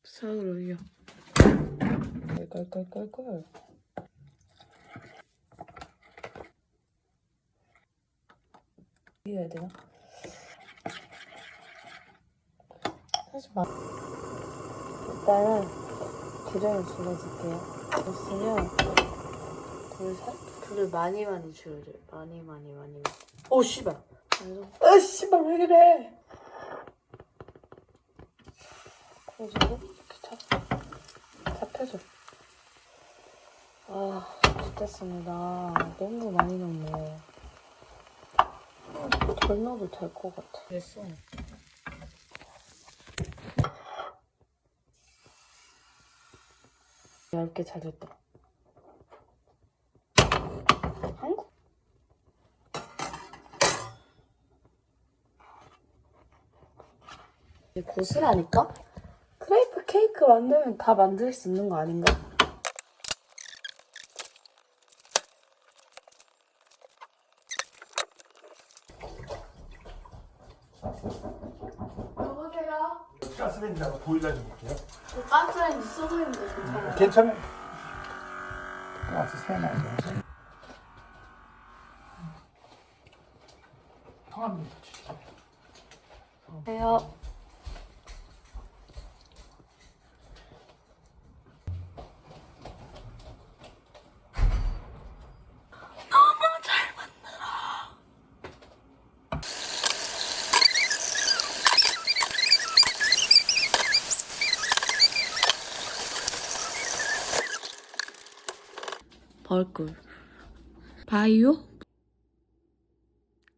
잘 올려. 껄껄껄껄. 해야 되나? 사실 일단은 기름을 줄여줄게요. 됐으면 불을 많이 줄여줘요. 많이. 오 씨발. 아 씨발 왜 그래? 그래서 이렇게 잡혀줘. 아 됐습니다. 너무 많이 넣네. 덜 넣어도 될 것 같아. 됐어. 얇게 잘 됐다. 한국? 고수라니까? 크레이프 케이크 만들면 다 만들 수 있는 거 아닌가? 여보세요? 가스레인지하고 보일러 좀 볼게요. 가스레인지 쓰고 있는데 괜찮아요? 괜찮아요. 가스 세나요. 성함입니다. 해요. 벌꿀 바이오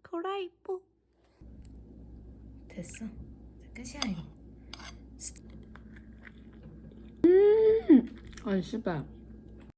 코라이뽀 됐어. 끝이야 이거. 아니 씨발